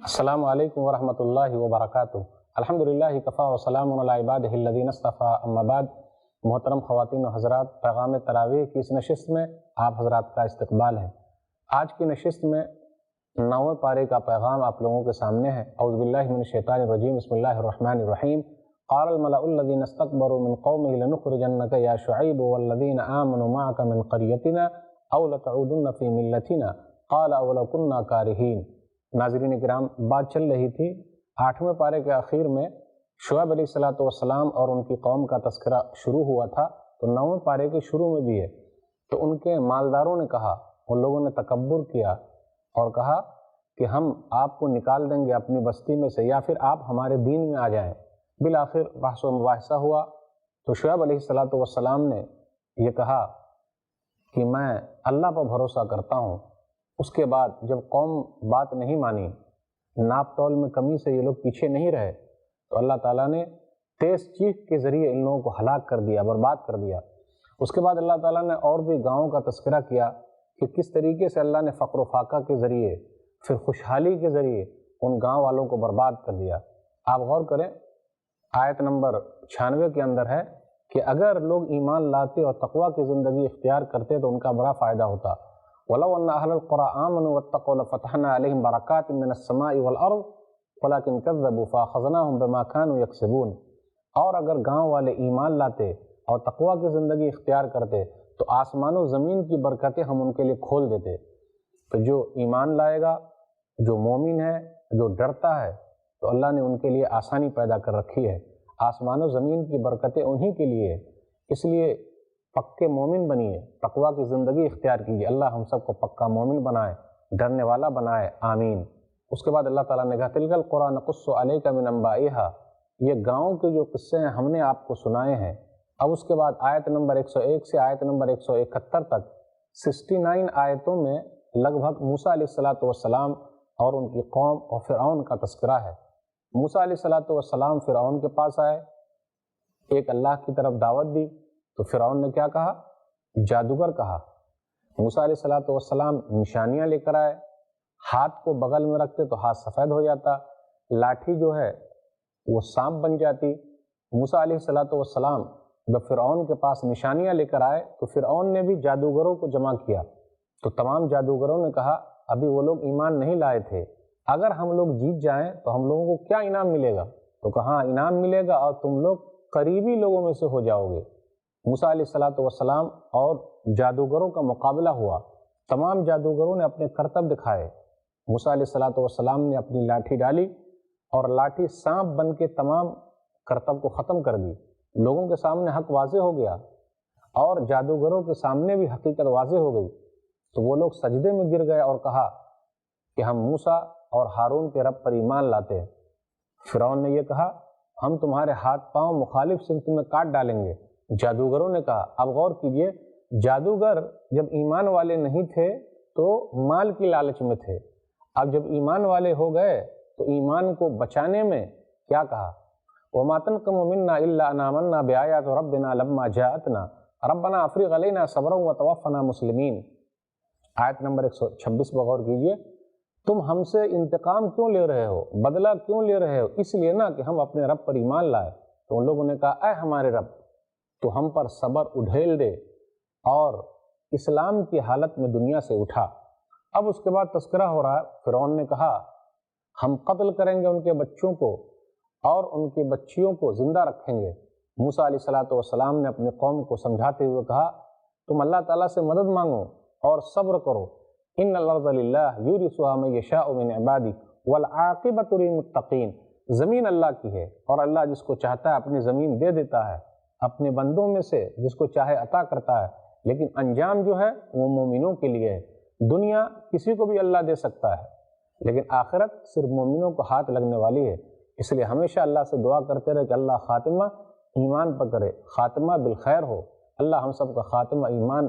السلام علیکم ورحمۃ اللہ وبرکاتہ۔ الحمدللہ کفا وسلام علی عبادہ الذین اصطفیٰ، اما بعد۔ محترم خواتین و حضرات، پیغام تراویح کی اس نشست میں آپ حضرات کا استقبال ہے۔ آج کی نشست میں 9ویں پارے کا پیغام آپ لوگوں کے سامنے ہے۔ اعوذ باللہ من الشیطان الرجیم، بسم اللہ الرحمن الرحیم۔ قال الملأ الذین استکبروا من قومه لنخرجنک یا شعیب والذین آمنوا معک من قریتنا او لتعودن فی ملتنا قال اولو کنا کارہین۔ ناظرین کرام، بات چل رہی تھی 8ویں پارے کے آخر میں شعیب علیہ السلام اور ان کی قوم کا تذکرہ شروع ہوا تھا، تو 9ویں پارے کے شروع میں بھی ہے۔ تو ان کے مالداروں نے کہا، ان لوگوں نے تکبر کیا اور کہا کہ ہم آپ کو نکال دیں گے اپنی بستی میں سے، یا پھر آپ ہمارے دین میں آ جائیں۔ بالآخر بحث و مباحثہ ہوا تو شعیب علیہ السلام نے یہ کہا کہ میں اللہ پر بھروسہ کرتا ہوں۔ اس کے بعد جب قوم بات نہیں مانی، ناپ تول میں کمی سے یہ لوگ پیچھے نہیں رہے، تو اللہ تعالیٰ نے تیز چیخ کے ذریعے ان لوگوں کو ہلاک کر دیا، برباد کر دیا۔ اس کے بعد اللہ تعالیٰ نے اور بھی گاؤں کا تذکرہ کیا کہ کس طریقے سے اللہ نے فقر و فاقہ کے ذریعے، پھر خوشحالی کے ذریعے ان گاؤں والوں کو برباد کر دیا۔ آپ غور کریں، آیت نمبر 96 کے اندر ہے کہ اگر لوگ ایمان لاتے اور تقویٰ کی زندگی اختیار کرتے تو ان کا بڑا فائدہ ہوتا۔ وَلَوْ أَنَّ أَهْلَ الْقُرَىٰ آمَنُوا وَاتَّقَوْا لَفَتَحْنَا عَلَيْهِمْ بَرَكَاتٍ مِّنَ السَّمَاءِ وَالْأَرْضِ وَلَٰكِن كَذَّبُوا فَأَخَذْنَاهُمْ بِمَا كَانُوا يَكْسِبُونَ۔ اور اگر گاؤں والے ایمان لاتے اور تقویٰ کی زندگی اختیار کرتے تو آسمان و زمین کی برکتیں ہم ان کے لیے کھول دیتے۔ تو جو ایمان لائے گا، جو مومن ہے، جو ڈرتا ہے، تو اللہ نے ان کے لیے آسانی پیدا کر رکھی ہے۔ آسمان و زمین کی برکتیں انہی کے لیے، اس لیے پکے مومن بنیے، تقویٰ کی زندگی اختیار کیجیے۔ اللہ ہم سب کو پکا مومن بنائے، ڈرنے والا بنائے، آمین۔ اس کے بعد اللہ تعالیٰ نے کہا تِلْکَ الْقُرَىٰ نَقُصُّ عَلَيْکَ مِنْ أَنبَائِهَا، یہ گاؤں کے جو قصے ہیں ہم نے آپ کو سنائے ہیں۔ اب اس کے بعد آیت نمبر 101 سے آیت نمبر 171 تک 69 آیتوں میں لگ بھگ موسیٰ علیہ السلام اور ان کی قوم اور فرعون کا تذکرہ ہے۔ موسیٰ علیہ السلام فرعون کے پاس آئے، ایک اللہ کی طرف دعوت دی، تو فرعون نے کیا کہا؟ جادوگر کہا۔ موسیٰ علیہ السلام نشانیاں لے کر آئے، ہاتھ کو بغل میں رکھتے تو ہاتھ سفید ہو جاتا، لاٹھی جو ہے وہ سانپ بن جاتی۔ موسیٰ علیہ السلام جب فرعون کے پاس نشانیاں لے کر آئے تو فرعون نے بھی جادوگروں کو جمع کیا، تو تمام جادوگروں نے کہا ابھی وہ لوگ ایمان نہیں لائے تھے، اگر ہم لوگ جیت جائیں تو ہم لوگوں کو کیا انعام ملے گا؟ تو کہا انعام ملے گا اور تم لوگ قریبی لوگوں میں سے ہو جاؤ گے۔ موسیٰ علیہ السلام اور جادوگروں کا مقابلہ ہوا، تمام جادوگروں نے اپنے کرتب دکھائے۔ موسیٰ علیہ السلام نے اپنی لاٹھی ڈالی اور لاٹھی سانپ بن کے تمام کرتب کو ختم کر دی۔ لوگوں کے سامنے حق واضح ہو گیا اور جادوگروں کے سامنے بھی حقیقت واضح ہو گئی، تو وہ لوگ سجدے میں گر گئے اور کہا کہ ہم موسیٰ اور ہارون کے رب پر ایمان لاتے ہیں۔ فرعون نے یہ کہا ہم تمہارے ہاتھ پاؤں مخالف سمت میں کاٹ ڈالیں گے۔ جادوگروں نے کہا، اب غور کیجئے، جادوگر جب ایمان والے نہیں تھے تو مال کی لالچ میں تھے، اب جب ایمان والے ہو گئے تو ایمان کو بچانے میں کیا کہا؟ وَمَا تَنْقِمُ مِنَّا إِلَّا أَنْ آمَنَّا بِآيَاتِ رَبِّنَا لَمَّا جَاءَتْنَا رَبَّنَا أَفْرِغْ عَلَيْنَا صَبْرًا وَتَوَفَّنَا مُسْلِمِينَ۔ آیت نمبر 126 پر غور کیجئے، تم ہم سے انتقام کیوں لے رہے ہو، بدلہ کیوں لے رہے ہو؟ اس لیے نا کہ ہم اپنے رب پر ایمان لائے۔ تو ان لوگوں نے کہا اے ہمارے رب، تو ہم پر صبر اڈھیل دے اور اسلام کی حالت میں دنیا سے اٹھا۔ اب اس کے بعد تذکرہ ہو رہا ہے، فرعون نے کہا ہم قتل کریں گے ان کے بچوں کو اور ان کی بچیوں کو زندہ رکھیں گے۔ موسیٰ علیہ السلام نے اپنی قوم کو سمجھاتے ہوئے کہا تم اللہ تعالیٰ سے مدد مانگو اور صبر کرو، ان الارض للہ یورثها من یشاء من عبادہ والعاقبۃ للمتقین، زمین اللہ کی ہے اور اللہ جس کو چاہتا ہے اپنی زمین دے دیتا ہے، اپنے بندوں میں سے جس کو چاہے عطا کرتا ہے، لیکن انجام جو ہے وہ مومنوں کے لیے ہے۔ دنیا کسی کو بھی اللہ دے سکتا ہے، لیکن آخرت صرف مومنوں کو ہاتھ لگنے والی ہے۔ اس لیے ہمیشہ اللہ سے دعا کرتے رہے کہ اللہ خاتمہ ایمان پر کرے، خاتمہ بالخیر ہو۔ اللہ ہم سب کا خاتمہ ایمان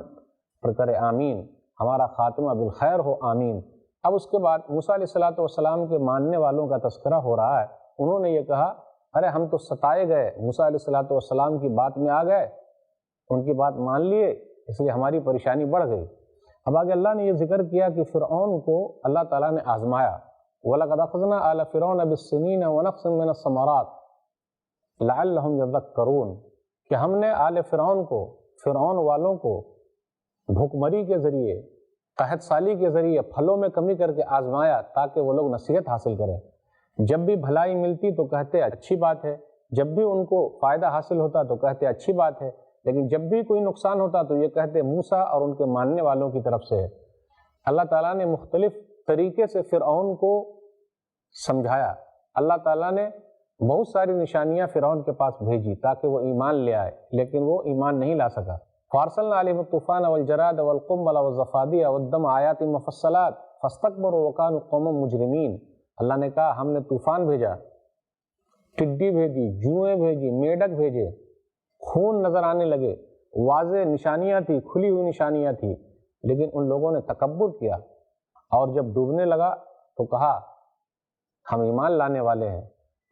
پر کرے، آمین۔ ہمارا خاتمہ بالخیر ہو، آمین۔ اب اس کے بعد موسیٰ علیہ السلام کے ماننے والوں کا تذکرہ ہو رہا ہے۔ انہوں نے یہ کہا ارے ہم تو ستائے گئے، موسیٰ علیہ السلام کی بات میں آ گئے، ان کی بات مان لیے، اس لیے ہماری پریشانی بڑھ گئی۔ اب آگے اللہ نے یہ ذکر کیا کہ فرعون کو اللہ تعالیٰ نے آزمایا، وَلَقَدْ أَخَذْنَا آلَ فِرْعَوْنَ بِالسِّنِينَ وَنَقْصٍ مِّنَ الثَّمَرَاتِ لَعَلَّهُمْ يَذَّكَّرُونَ کہ ہم نے آل فرعون کو، فرعون والوں کو بھوکمری کے ذریعے، قحط سالی کے ذریعے پھلوں میں کمی کر کے آزمایا تاکہ وہ لوگ نصیحت حاصل کریں۔ جب بھی بھلائی ملتی تو کہتے اچھی بات ہے، جب بھی ان کو فائدہ حاصل ہوتا تو کہتے اچھی بات ہے، لیکن جب بھی کوئی نقصان ہوتا تو یہ کہتے موسیٰ اور ان کے ماننے والوں کی طرف سے ہے۔ اللہ تعالیٰ نے مختلف طریقے سے فرعون کو سمجھایا۔ اللہ تعالیٰ نے بہت ساری نشانیاں فرعون کے پاس بھیجی تاکہ وہ ایمان لے آئے، لیکن وہ ایمان نہیں لا سکا۔ فَأَرْسَلْنَا عَلَيْهِمُ الطُّوفَانَ وَالْجَرَادَ وَالْقُمَّلَ وَالضَّفَادِعَ وَالدَّمَ آيَاتٍ مُفَصَّلَاتٍ فَاسْتَكْبَرُوا وَكَانُوا قَوْمًا مُجْرِمِينَ۔ اللہ نے کہا ہم نے طوفان بھیجا، ٹڈی بھیجی، جوئیں بھیجی، میڈک بھیجے، خون نظر آنے لگے، واضح نشانیاں تھی، کھلی ہوئی نشانیاں تھی، لیکن ان لوگوں نے تکبر کیا، اور جب ڈوبنے لگا تو کہا ہم ایمان لانے والے ہیں۔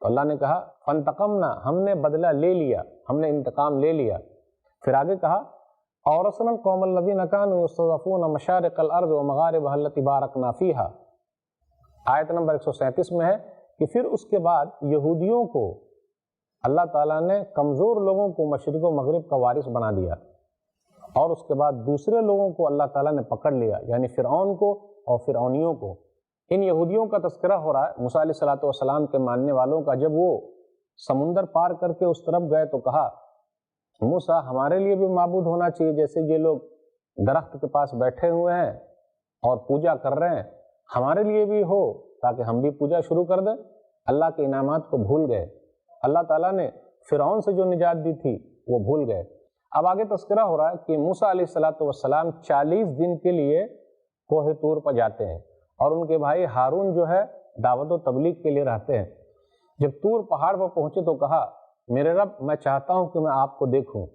تو اللہ نے کہا فَانْتَقَمْنَا، ہم نے بدلہ لے لیا، ہم نے انتقام لے لیا۔ پھر آگے کہا أَوْرَثْنَا الْقَوْمَ الَّذِينَ كَانُوا يَسْتَضْعَفُونَ مَشَارِقَ الْأَرْضِ وَمَغَارِبَهَا الَّتِي بَارَكْنَا فِيهَا۔ آیت نمبر 137 میں ہے کہ پھر اس کے بعد یہودیوں کو اللہ تعالیٰ نے کمزور لوگوں کو مشرق و مغرب کا وارث بنا دیا، اور اس کے بعد دوسرے لوگوں کو اللہ تعالیٰ نے پکڑ لیا، یعنی فرعون کو اور فرعونیوں کو۔ ان یہودیوں کا تذکرہ ہو رہا ہے موسیٰ علیہ السلام کے ماننے والوں کا۔ جب وہ سمندر پار کر کے اس طرف گئے تو کہا موسیٰ ہمارے لیے بھی معبود ہونا چاہیے، جیسے یہ لوگ درخت کے پاس بیٹھے ہوئے ہیں اور پوجا کر رہے ہیں، ہمارے لیے بھی ہو تاکہ ہم بھی پوجا شروع کر دیں۔ اللہ کے انعامات کو بھول گئے، اللہ تعالیٰ نے فرعون سے جو نجات دی تھی وہ بھول گئے۔ اب آگے تذکرہ ہو رہا ہے کہ موسیٰ علیہ السلام 40 دن کے لیے کوہ طور پر جاتے ہیں، اور ان کے بھائی ہارون جو ہے دعوت و تبلیغ کے لیے رہتے ہیں۔ جب طور پہاڑ پر پہنچے تو کہا میرے رب میں چاہتا ہوں کہ میں آپ کو دیکھوں۔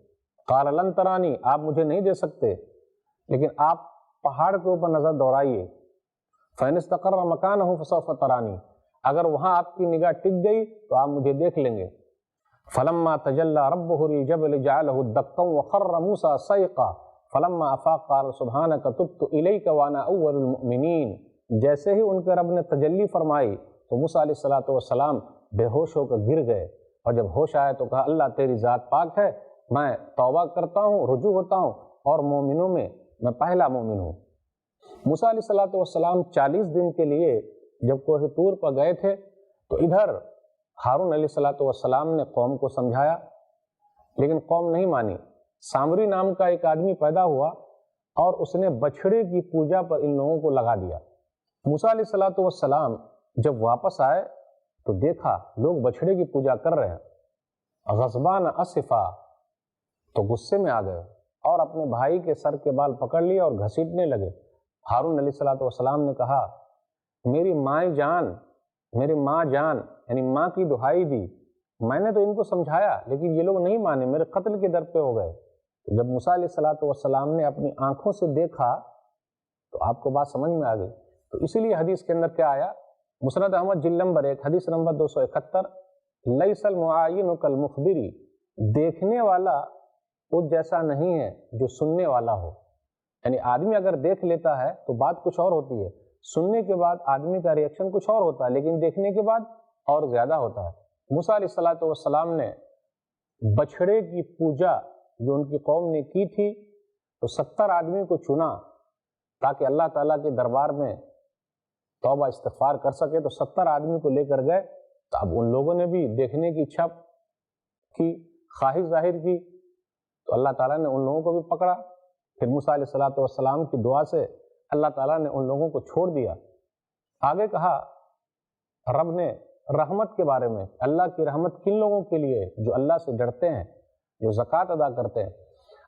قال لن ترانی، آپ مجھے نہیں دے سکتے، لیکن آپ پہاڑ کے اوپر نظر دوڑائیے۔ فإن استقر مکانہ فسوف ترانی، اگر وہاں آپ کی نگاہ ٹک گئی تو آپ مجھے دیکھ لیں گے۔ فلما تجلی ربہ للجبل جعلہ دکا وخر موسیٰ صعقا فلما افاق قال سبحانک تبت الیک وانا اول المؤمنین۔ جیسے ہی ان کے رب نے تجلی فرمائی تو موسیٰ علیہ السلام بے ہوش ہو کر گر گئے، اور جب ہوش آئے تو کہا اللہ تیری ذات پاک ہے، میں توبہ کرتا ہوں، رجوع ہوتا ہوں، اور مومنوں میں میں پہلا مومن ہوں۔ موسیٰ علیہ السلام 40 دن کے لیے جب کوہ طور پر گئے تھے تو ادھر ہارون علیہ السلام نے قوم کو سمجھایا، لیکن قوم نہیں مانی۔ سامری نام کا ایک آدمی پیدا ہوا اور اس نے بچھڑے کی پوجا پر ان لوگوں کو لگا دیا۔ موسیٰ علیہ السلام جب واپس آئے تو دیکھا لوگ بچھڑے کی پوجا کر رہے ہیں، غضبان اسفا، تو غصے میں آ گئے اور اپنے بھائی کے سر کے بال پکڑ لیے اور گھسیٹنے لگے۔ ہارون علیہ السلام نے کہا میری ماں جان، میری ماں جان، یعنی ماں کی دہائی دی، میں نے تو ان کو سمجھایا لیکن یہ لوگ نہیں مانے، میرے قتل کے در پہ ہو گئے۔ تو جب موسیٰ علیہ السلام نے اپنی آنکھوں سے دیکھا تو آپ کو بات سمجھ میں آ گئی۔ تو اسی لیے حدیث کے اندر کیا آیا، مسند احمد جلد نمبر 1 حدیث نمبر 271، لیس المعاین کالمخبری، دیکھنے والا اس جیسا نہیں ہے جو سننے والا ہو۔ یعنی آدمی اگر دیکھ لیتا ہے تو بات کچھ اور ہوتی ہے، سننے کے بعد آدمی کا ریئیکشن کچھ اور ہوتا ہے، لیکن دیکھنے کے بعد اور زیادہ ہوتا ہے۔ موسیٰ علیہ السلام نے بچھڑے کی پوجا جو ان کی قوم نے کی تھی تو 70 آدمی کو چنا تاکہ اللہ تعالیٰ کے دربار میں توبہ استغفار کر سکے، تو 70 آدمی کو لے کر گئے۔ تو اب ان لوگوں نے بھی دیکھنے کی اچھا کی، خواہش ظاہر کی، تو اللہ تعالیٰ نے ان لوگوں کو بھی پکڑا۔ پھر موسیٰ علیہ السلام کی دعا سے اللہ تعالیٰ نے ان لوگوں کو چھوڑ دیا۔ آگے کہا رب نے رحمت کے بارے میں، اللہ کی رحمت کن لوگوں کے لیے جو اللہ سے ڈرتے ہیں، جو زکوٰۃ ادا کرتے ہیں۔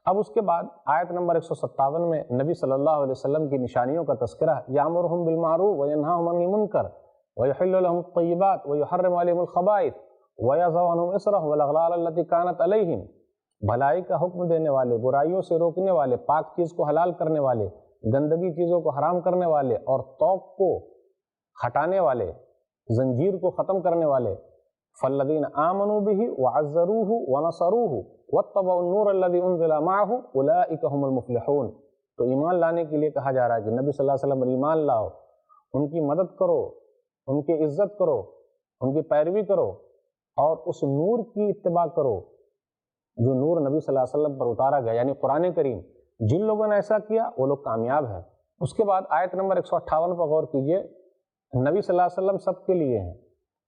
اب اس کے بعد آیت نمبر 157 میں نبی صلی اللہ علیہ وسلم کی نشانیوں کا تذکرہ، یامرہم بالمعروف وینہاہم عن المنکر ویحل لہم الطیبات ویحرم علیہم الخبائث ویضع عنہم اصرہم والاغلال التی کانت علیہم، بھلائی کا حکم دینے والے، برائیوں سے روکنے والے، پاک چیز کو حلال کرنے والے، گندگی چیزوں کو حرام کرنے والے، اور توق کو ہٹانے والے، زنجیر کو ختم کرنے والے۔ فالذین آمنوا بہ وعزروہ ونصروہ واتبعوا النور الذی انزل معہ اولئک هم المفلحون۔ تو ایمان لانے کے لیے کہا جا رہا ہے کہ نبی صلی اللہ علیہ وسلم ایمان لاؤ، ان کی مدد کرو، ان کی عزت کرو، ان کی پیروی کرو اور اس نور کی اتباع کرو جو نور نبی صلی اللہ علیہ وسلم پر اتارا گیا، یعنی قرآن کریم۔ جن لوگوں نے ایسا کیا وہ لوگ کامیاب ہیں۔ اس کے بعد آیت نمبر 158 پر غور کیجئے، نبی صلی اللہ علیہ وسلم سب کے لیے ہیں۔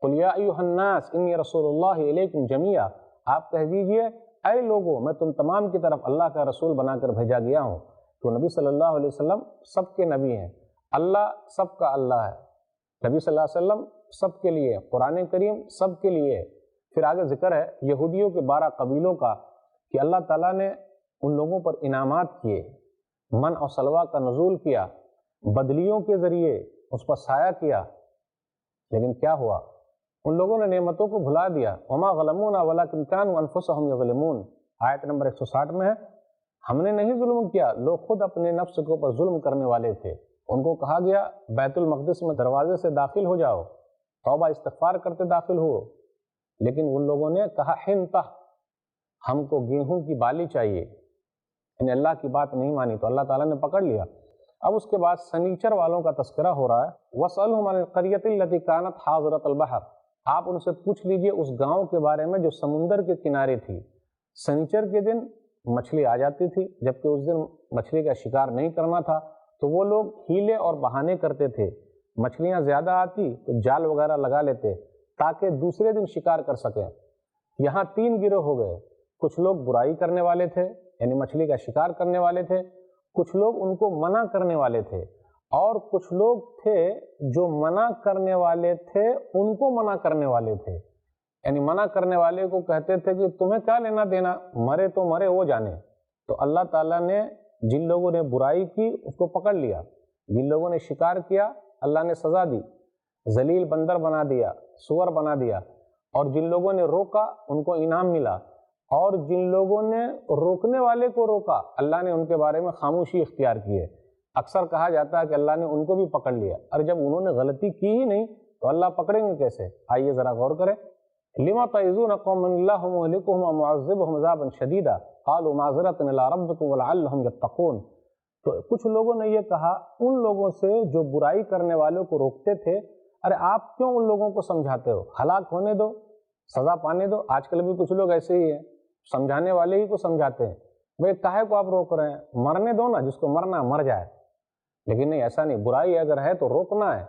قُلْ يَا أَيُّهَا النَّاسِ إِنِّي رَسُولُ اللَّهِ إِلَيْكُمْ جَمِيعًا، آپ کہہ دیجئے اے لوگوں میں تم تمام کی طرف اللہ کا رسول بنا کر بھیجا گیا ہوں۔ تو نبی صلی اللہ علیہ وسلم سب کے نبی ہیں، اللہ سب کا اللہ ہے، نبی صلی اللہ علیہ وسلم سب کے لیے، قرآن کریم سب کے لیے۔ پھر آگے ذکر ہے یہودیوں کے 12 قبیلوں کا کہ اللہ تعالیٰ نے ان لوگوں پر انعامات کیے، من اور سلوہ کا نزول کیا، بدلیوں کے ذریعے اس پر سایہ کیا، لیکن کیا ہوا؟ ان لوگوں نے نعمتوں کو بھلا دیا۔ وما غلمونا ولکن کانوا انفسهم یظلمون، آیت نمبر 160 میں ہے، ہم نے نہیں ظلم کیا، لوگ خود اپنے نفس کے اوپر ظلم کرنے والے تھے۔ ان کو کہا گیا بیت المقدس میں دروازے سے داخل ہو جاؤ، توبہ استغفار کرتے داخل ہو، لیکن ان لوگوں نے کہا حنطہ، ہم کو گیہوں کی بالی چاہیے، انہیں اللہ کی بات نہیں مانی تو اللہ تعالیٰ نے پکڑ لیا۔ اب اس کے بعد سنیچر والوں کا تذکرہ ہو رہا ہے، وَاسْأَلْهُمْ عَنِ الْقَرْيَةِ الَّتِي كَانَتْ حَاضِرَةَ الْبَحْرِ، آپ ان سے پوچھ لیجئے اس گاؤں کے بارے میں جو سمندر کے کنارے تھی۔ سنیچر کے دن مچھلی آ جاتی تھی، جبکہ اس دن مچھلی کا شکار نہیں کرنا تھا، تو وہ لوگ ہیلے اور بہانے کرتے تھے، مچھلیاں زیادہ آتی تو جال وغیرہ لگا لیتے تاکہ دوسرے دن شکار کر سکیں۔ یہاں 3 گروہ ہو گئے، کچھ لوگ برائی کرنے والے تھے یعنی مچھلی کا شکار کرنے والے تھے، کچھ لوگ ان کو منع کرنے والے تھے، اور کچھ لوگ تھے جو منع کرنے والے تھے ان کو منع کرنے والے تھے، یعنی منع کرنے والے کو کہتے تھے کہ تمہیں کیا لینا دینا، مرے تو مرے وہ جانے۔ تو اللہ تعالیٰ نے جن لوگوں نے برائی کی اس کو پکڑ لیا، جن لوگوں نے شکار کیا اللہ نے سزا دی، ذلیل بندر بنا دیا، سور بنا دیا، اور جن لوگوں نے روکا ان کو انعام ملا، اور جن لوگوں نے روکنے والے کو روکا اللہ نے ان کے بارے میں خاموشی اختیار کی ہے۔ اکثر کہا جاتا ہے کہ اللہ نے ان کو بھی پکڑ لیا، اور جب انہوں نے غلطی کی ہی نہیں تو اللہ پکڑیں گے کیسے؟ آئیے ذرا غور کریں۔ لما تعظون قوما اللہ مہلکہم ومعذبہم عذابا شدیدا قالوا معذرۃ الی ربکم ولعلہم یتقون۔ تو کچھ لوگوں نے یہ کہا ان لوگوں سے جو برائی کرنے والوں کو روکتے تھے، ارے آپ کیوں ان لوگوں کو سمجھاتے ہو، ہلاک ہونے دو، سزا پانے دو۔ آج کل بھی کچھ لوگ ایسے ہی ہیں، سمجھانے والے ہی کو سمجھاتے ہیں، بھئی کاہے کو آپ روک رہے ہیں، مرنے دو نا، جس کو مرنا مر جائے۔ لیکن نہیں، ایسا نہیں، برائی اگر ہے تو روکنا ہے۔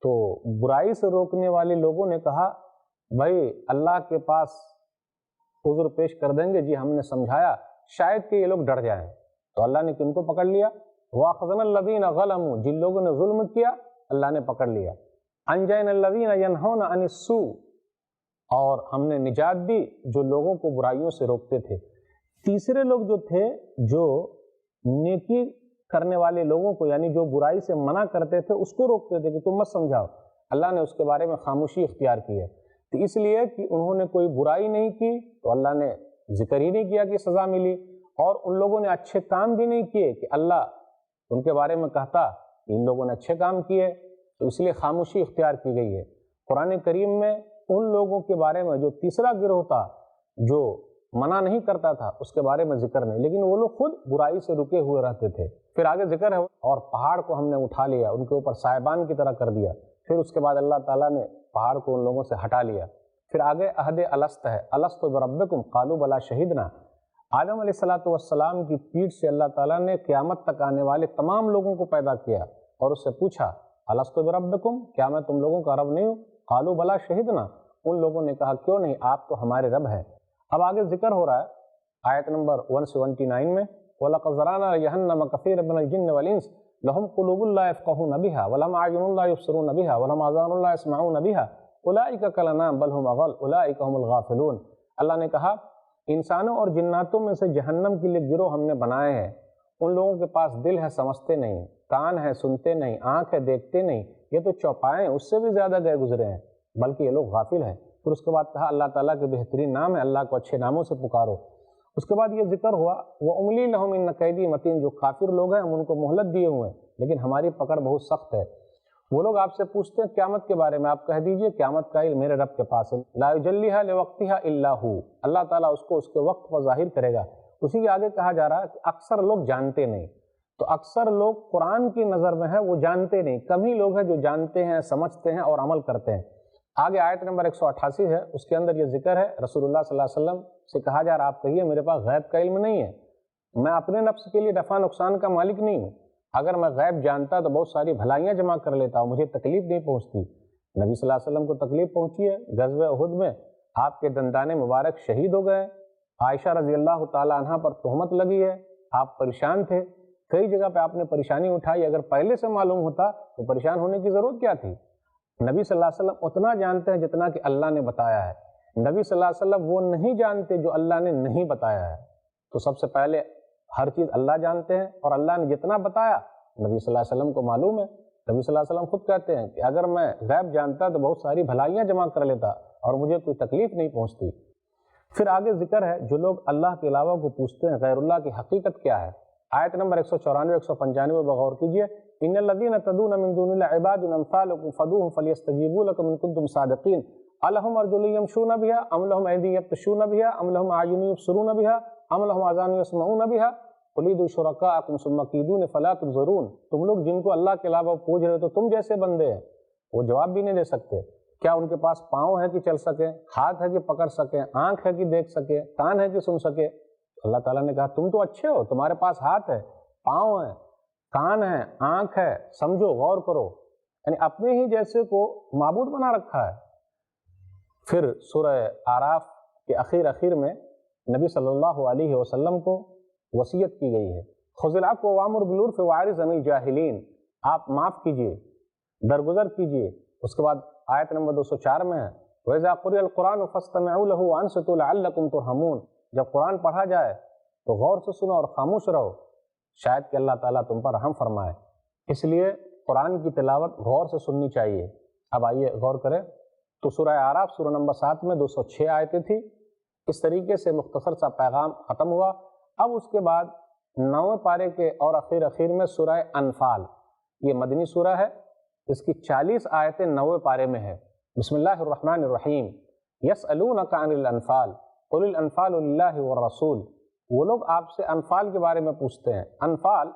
تو برائی سے روکنے والے لوگوں نے کہا بھائی اللہ کے پاس عذر پیش کر دیں گے، جی ہم نے سمجھایا، شاید کہ یہ لوگ ڈر جائیں۔ تو اللہ نے کن کو پکڑ لیا؟ وَأَخَذْنَا الَّذِينَ ظَلَمُوا، جن لوگوں نے ظلم کیا اللہ نے پکڑ لیا۔ أَنْجَيْنَا الَّذِينَ يَنْهَوْنَ عَنِ السُّوءِ، اور ہم نے نجات دی جو لوگوں کو برائیوں سے روکتے تھے۔ تیسرے لوگ جو تھے جو نیکی کرنے والے لوگوں کو، یعنی جو برائی سے منع کرتے تھے اس کو روکتے تھے کہ تم مت سمجھاؤ، اللہ نے اس کے بارے میں خاموشی اختیار کی ہے۔ تو اس لیے کہ انہوں نے کوئی برائی نہیں کی تو اللہ نے ذکر ہی نہیں کیا کہ سزا ملی، اور ان لوگوں نے اچھے کام بھی نہیں کیے کہ اللہ ان کے بارے میں کہتا ان لوگوں نے اچھے کام کیے، تو اس لیے خاموشی اختیار کی گئی ہے۔ قرآن کریم میں ان لوگوں کے بارے میں جو تیسرا گروہ تھا جو منع نہیں کرتا تھا اس کے بارے میں ذکر نہیں، لیکن وہ لوگ خود برائی سے رکے ہوئے رہتے تھے۔ پھر آگے ذکر ہے اور پہاڑ کو ہم نے اٹھا لیا، ان کے اوپر سائبان کی طرح کر دیا، پھر اس کے بعد اللہ تعالیٰ نے پہاڑ کو ان لوگوں سے ہٹا لیا۔ پھر آگے عہد الست ہے، الست بربکم قالوا بلا شہدنا۔ آدم علیہ السلام کی پیٹھ سے اللہ تعالیٰ نے قیامت تک آنے والے تمام لوگوں کو پیدا کیا اور اس سے پوچھا الست بربکم، کیا میں تم لوگوں کا رب نہیں ہوں؟ قالوا بلا شہدنا، ان لوگوں نے کہا کیوں نہیں، آپ تو ہمارے رب ہیں۔ اب آگے ذکر ہو رہا ہے آیت نمبر 179 میں، وَلَقَدْ ذَرَأْنَا لِجَهَنَّمَ كَثِيرًا مِنَ الْجِنِّ وَالْإِنسِ لَهُمْ قُلُوبٌ لَا يَفْقَهُونَ بِهَا وَلَهُمْ أَعْيُنٌ لَا يُبْصِرُونَ بِهَا وَلَهُمْ آذَانٌ لَا يَسْمَعُونَ بِهَا أُولَٰئِكَ كَالْأَنْعَامِ بَلْ هُمْ أَضَلُّ أُولَٰئِكَ هُمُ الْغَافِلُونَ۔ اللہ نے کہا انسانوں اور جناتوں میں سے جہنم کے لیے گروہ ہم نے بنائے ہیں، ان لوگوں کے پاس دل ہے سمجھتے نہیں، کان ہے سنتے نہیں، آنکھ ہے دیکھتے نہیں، یہ تو چوپائے ہیں اس سے بھی زیادہ گئے گزرے ہیں، بلکہ یہ لوگ غافل ہیں۔ پھر اس کے بعد کہا اللہ تعالیٰ کے بہترین نام ہے، اللہ کو اچھے ناموں سے پکارو۔ اس کے بعد یہ ذکر ہوا وَأُمْلِي لَهُمْ إِنَّ كَيْدِي مَتِينٌ، جو کافر لوگ ہیں ہم ان کو مہلت دیے ہوئے ہیں لیکن ہماری پکڑ بہت سخت ہے۔ وہ لوگ آپ سے پوچھتے ہیں قیامت کے بارے میں، آپ کہہ دیجئے قیامت کا علم میرے رب کے پاس ہے، لا يجلیھا لوقتھا الا ھو، اللہ تعالیٰ اس کو اس کے وقت پر ظاہر کرے گا۔ اسی کے آگے کہا جا رہا ہے کہ اکثر لوگ جانتے نہیں، تو اکثر لوگ قرآن کی نظر میں ہے وہ جانتے نہیں، کم ہی لوگ ہیں جو جانتے ہیں، سمجھتے ہیں اور عمل کرتے ہیں۔ آگے آیت نمبر 188 ہے، اس کے اندر یہ ذکر ہے، رسول اللہ صلی اللہ علیہ وسلم سے کہا جا رہا آپ کہیے میرے پاس غیب کا علم نہیں ہے، میں اپنے نفس کے لیے نفع نقصان کا مالک نہیں ہوں، اگر میں غیب جانتا تو بہت ساری بھلائیاں جمع کر لیتا ہوں، مجھے تکلیف نہیں پہنچتی۔ نبی صلی اللہ علیہ وسلم کو تکلیف پہنچی ہے، غزوہ احد میں آپ کے دندان مبارک شہید ہو گئے، عائشہ رضی اللہ تعالی عنہ پر تہمت لگی ہے، آپ پریشان تھے، کئی جگہ پہ آپ نے پریشانی اٹھائی، اگر پہلے سے معلوم ہوتا تو پریشان ہونے کی ضرورت کیا تھی؟ نبی صلی اللہ علیہ وسلم اتنا جانتے ہیں جتنا کہ اللہ نے بتایا ہے، نبی صلی اللہ علیہ وسلم وہ نہیں جانتے جو اللہ نے نہیں بتایا ہے۔ تو سب سے پہلے ہر چیز اللہ جانتے ہیں، اور اللہ نے جتنا بتایا نبی صلی اللہ علیہ وسلم کو معلوم ہے۔ نبی صلی اللہ علیہ وسلم خود کہتے ہیں کہ اگر میں غیب جانتا تو بہت ساری بھلائیاں جمع کر لیتا اور مجھے کوئی تکلیف نہیں پہنچتی۔ پھر آگے ذکر ہے جو لوگ اللہ کے علاوہ کو پوچھتے ہیں غیر اللہ کی حقیقت کیا ہے۔ آیت نمبر 194 195 بغور کیجئے، ان الذین تدعون من دون اللہ عباد امثالکم فدعوهم فلیستجیبوا لکم ان کنتم صادقین الہم ارجل یمشون بها ام لهم ایدی یبطشون بها ام لهم اعین یبصرون بها ام لهم آذان یسمعون بها قل ادعوا شرکاءکم ثم کیدون فلا تنظرون۔ تم لوگ جن کو اللہ کے علاوہ پوج رہے تو تم جیسے بندے ہیں، وہ جواب بھی نہیں دے سکتے، کیا ان کے پاس پاؤں ہے کہ چل سکیں، ہاتھ ہے کہ پکڑ سکیں، آنکھ ہے کہ دیکھ سکے، کان ہے کہ سن سکے؟ اللہ تعالیٰ نے کہا تم تو اچھے ہو، تمہارے پاس ہاتھ ہے، پاؤں ہے، کان ہے، آنکھ ہے، سمجھو، غور کرو، یعنی اپنے ہی جیسے کو معبود بنا رکھا ہے۔ پھر سورہ اعراف کے اخیر میں نبی صلی اللہ علیہ وسلم کو وصیت کی گئی ہے، خذ العفو وامر بالعرف واعرض عن الجاہلین، آپ معاف کیجئے، درگزر کیجئے۔ اس کے بعد آیت نمبر 204 میں ہے وَإِذَا قُرِئَ الْقُرْآنُ فَاسْتَمِعُوا لَهُ وَأَنصِتُوا لَعَلَّكُمْ تُرْحَمُونَ، جب قرآن پڑھا جائے تو غور سے سنو اور خاموش رہو، شاید کہ اللہ تعالیٰ تم پر رحم فرمائے۔ اس لیے قرآن کی تلاوت غور سے سننی چاہیے۔ اب آئیے غور کریں تو سورہ اعراف سورہ نمبر 7 میں 206 آیتیں تھی۔ اس طریقے سے مختصر سا پیغام ختم ہوا۔ اب اس کے بعد 9ویں پارے کے اور اخیر میں سورہ انفال، یہ مدنی سورہ ہے، اس کی 40 آیتیں 9ویں پارے میں ہے۔ بسم اللہ الرحمن الرحیم، یسألونک عن الانفال قل الانفال للہ والرسول، وہ لوگ آپ سے انفال کے بارے میں پوچھتے ہیں۔ انفال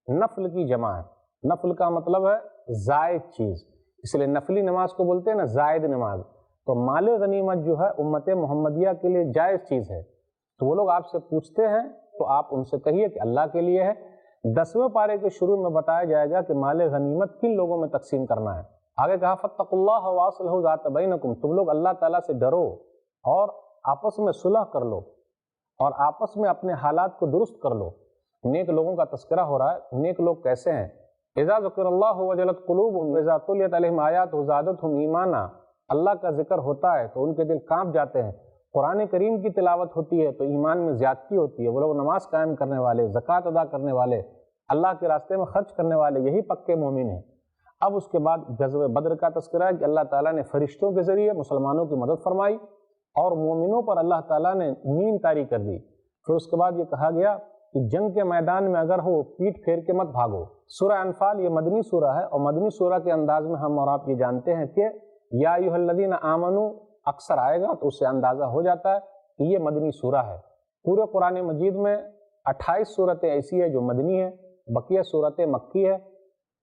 نفل کی جمع ہے، نفل کا مطلب ہے زائد چیز، اس لیے نفلی نماز کو بولتے ہیں نا زائد نماز۔ تو مال غنیمت جو ہے امت محمدیہ کے لیے جائز چیز ہے، تو وہ لوگ آپ سے پوچھتے ہیں تو آپ ان سے کہیے کہ اللہ کے لیے ہے۔ 10ویں پارے کے شروع میں بتایا جائے گا کہ مال غنیمت کن لوگوں میں تقسیم کرنا ہے۔ آگے کہا فاتقوا اللہ واصلحوا ذات بینکم، تم لوگ اللہ تعالیٰ سے ڈرو اور آپس میں صلح کر لو اور آپس میں اپنے حالات کو درست کر لو۔ نیک لوگوں کا تذکرہ ہو رہا ہے، نیک لوگ کیسے ہیں؟ اذا ذکر اللہ وجلت قلوبہم اذا تلیت علیہم آیاتہ زادتہم ایمانا، اللہ کا ذکر ہوتا ہے تو ان کے دل کانپ جاتے ہیں، قرآن کریم کی تلاوت ہوتی ہے تو ایمان میں زیادتی ہوتی ہے۔ وہ لوگ نماز قائم کرنے والے، زکوٰۃ ادا کرنے والے، اللہ کے راستے میں خرچ کرنے والے، یہی پکے مومن ہیں۔ اب اس کے بعد غزوہ بدر کا تذکرہ ہے کہ اللہ تعالیٰ نے فرشتوں کے ذریعے مسلمانوں کی مدد فرمائی اور مومنوں پر اللہ تعالیٰ نے نیند طاری کر دی۔ پھر اس کے بعد یہ کہا گیا کہ جنگ کے میدان میں اگر ہو پیٹ پھیر کے مت بھاگو۔ سورہ انفال یہ مدنی سورہ ہے، اور مدنی سورہ کے انداز میں ہم اور آپ یہ جانتے ہیں کہ یا ایھا الذین آمنوا اکثر آئے گا تو اس سے اندازہ ہو جاتا ہے کہ یہ مدنی سورہ ہے۔ پورے قرآن مجید میں 28 صورتیں ایسی ہیں جو مدنی ہیں، بقیہ صورتیں مکی ہے،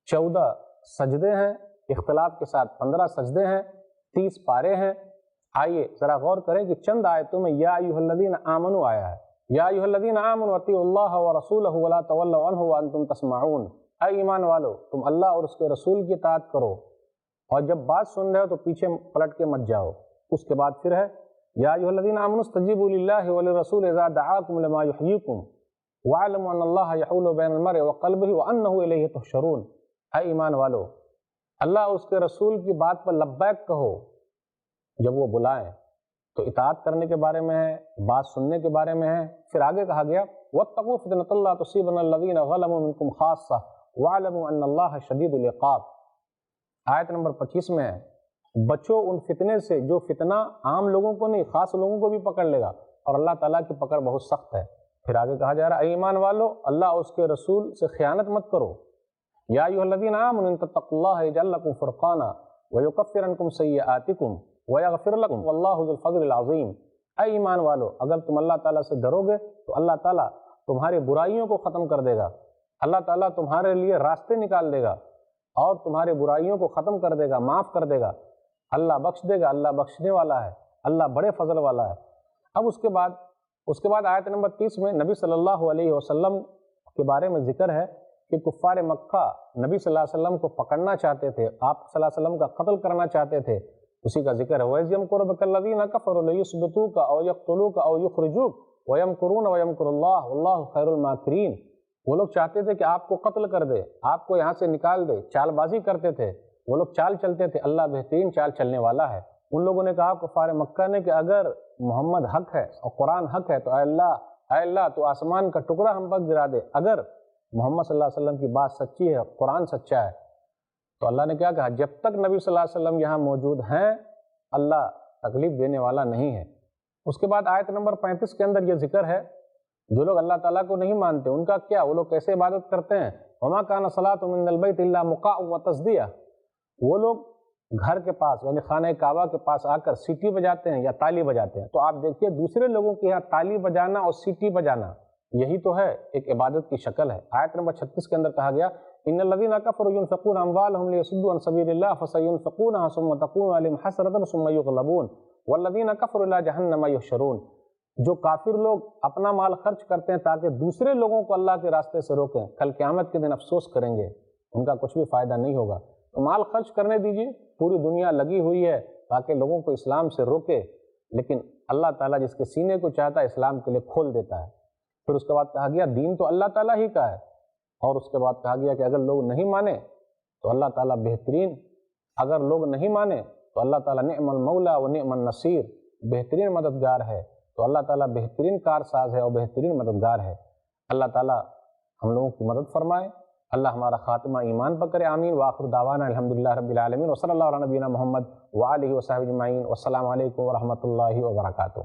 14 سجدے ہیں، اختلاف کے ساتھ 15 سجدے ہیں، 30 پارے ہیں۔ آئیے ذرا غور کریں کہ چند آیتوں میں یا ایھا الذین آمنوا آیا ہے، یا ایھا الذین آمنوا اطیعوا اللہ ورسولہ ولا تولوا عنہ وانتم تسمعون، اے ایمان والو تم اللہ اور اس کے رسول کی اطاعت کرو اور جب بات سن رہے ہو تو پیچھے پلٹ کے مت جاؤ۔ اس کے بعد پھر ہے یا ایھا الذین آمنوا استجیبوا للہ وللرسول اذا دعاکم لما یحییکم واعلموا ان اللہ یحول بین المرء وقلبہ وانہ الیہ تحشرون، اے ایمان والو اللہ اور اس کے رسول کی بات پر لبیک کہو جب وہ بلائیں، تو اطاعت کرنے کے بارے میں ہے، بات سننے کے بارے میں ہے۔ پھر آگے کہا گیا واتقوا فتنة لا تصیبن الذین ظلموا منکم خاصہ واعلموا ان اللہ شدید العقاب۔ آیت نمبر 25 میں ہے بچو ان فتنے سے جو فتنہ عام لوگوں کو نہیں خاص لوگوں کو بھی پکڑ لے گا، اور اللہ تعالیٰ کی پکڑ بہت سخت ہے۔ پھر آگے کہا جا رہا ہے اے ایمان والو اللہ اور اس کے رسول سے خیانت مت کرو۔ یا ایھا الذین آمنوا ان تتقوا اللہ یجعل لکم فرقانا ویکفر عنکم سیئاتکم ویغفر لکم واللہ ذو الفضل العظیم، اے ایمان والو اگر تم اللہ تعالیٰ سے ڈرو گے تو اللہ تعالیٰ تمہاری برائیوں کو ختم کر دے گا اللہ تعالیٰ تمہارے لیے راستے نکال دے گا اور تمہاری برائیوں کو ختم کر دے گا، معاف کر دے گا، اللہ بخش دے گا، اللہ بخشنے والا ہے، اللہ بڑے فضل والا ہے۔ اب اس کے بعد آیت نمبر 30 میں نبی صلی اللہ علیہ وسلم کے بارے میں ذکر ہے کہ کفار مکہ نبی صلی اللہ علیہ وسلم کو پکڑنا چاہتے تھے، آپ صلی اللہ علیہ وسلم کا قتل کرنا چاہتے تھے، اسی کا ذکر ہے وَإِذْ يَمْكُرُ بِكَ الَّذِينَ كَفَرُوا لِيُثْبِتُوكَ أَوْ يَقْتُلُوكَ أَوْ يُخْرِجُوكَ وَيَمْكُرُونَ وَيَمْكُرُ اللَّهُ وَاللَّهُ خَيْرُ الْمَاكِرِينَ۔ وہ لوگ چاہتے تھے کہ آپ کو قتل کر دے، آپ کو یہاں سے نکال دے، چال بازی کرتے تھے، وہ لوگ چال چلتے تھے، اللہ بہترین چال چلنے والا ہے۔ ان لوگوں نے کہا کفار مکہ نے کہ اگر محمد حق ہے اور قرآن حق ہے تو اے اللہ تو آسمان کا ٹکڑا ہم پر گرا دے، اگر محمد صلی اللہ علیہ وسلم کی بات سچی ہے، قرآن سچا ہے۔ تو اللہ نے کیا کہا، جب تک نبی صلی اللہ علیہ وسلم یہاں موجود ہیں اللہ تکلیف دینے والا نہیں ہے۔ اس کے بعد آیت نمبر 35 کے اندر یہ ذکر ہے جو لوگ اللہ تعالیٰ کو نہیں مانتے ان کا کیا، وہ لوگ کیسے عبادت کرتے ہیں۔ وَمَا كَانَ صَلَاةٌ مِّنَ الْبَيْتِ إِلَّا مُقَاءٌ وَتَصْدِيَةٌ، وہ لوگ گھر کے پاس یعنی خانہ کعبہ کے پاس آ کر سیٹی بجاتے ہیں یا تالی بجاتے ہیں۔ تو آپ دیکھیے دوسرے لوگوں کے یہاں تالی بجانا اور سیٹی بجانا یہی تو ہے ایک عبادت کی شکل ہے۔ آیت نمبر 36 کے اندر کہا گیا ان الذین کفروا ينفقون اموالهم ليصدوا عن سبيل الله فسينفقونها ثم تكون عليهم حسرة ثم يغلبون والذین کفروا الى جہنم یحشرون، جو کافر لوگ اپنا مال خرچ کرتے ہیں تاکہ دوسرے لوگوں کو اللہ کے راستے سے روکیں، کل قیامت کے دن افسوس کریں گے، ان کا کچھ بھی فائدہ نہیں ہوگا۔ تو مال خرچ کرنے دیجیے، پوری دنیا لگی ہوئی ہے تاکہ لوگوں کو اسلام سے روکے، لیکن اللہ تعالیٰ جس کے سینے کو چاہتا ہے اسلام کے لیے کھول دیتا ہے۔ پھر اس کے بعد کہا گیا دین تو اللہ تعالیٰ ہی کا ہے، اور اس کے بعد کہا گیا کہ اگر لوگ نہیں مانے تو اللہ تعالیٰ بہترین، اگر لوگ نہیں مانے تو اللہ تعالیٰ نعم المولا و نعم النصیر، بہترین مددگار ہے۔ تو اللہ تعالیٰ بہترین کارساز ہے اور بہترین مددگار ہے۔ اللہ تعالیٰ ہم لوگوں کی مدد فرمائے، اللہ ہمارا خاتمہ ایمان پر کرے، آمین۔ وآخر دعوانا الحمدللہ رب العالمین، وصلی اللہ علی نبینا محمد وآلہ وصحبہ اجمعین، والسلام علیکم ورحمۃ اللہ وبرکاتہ۔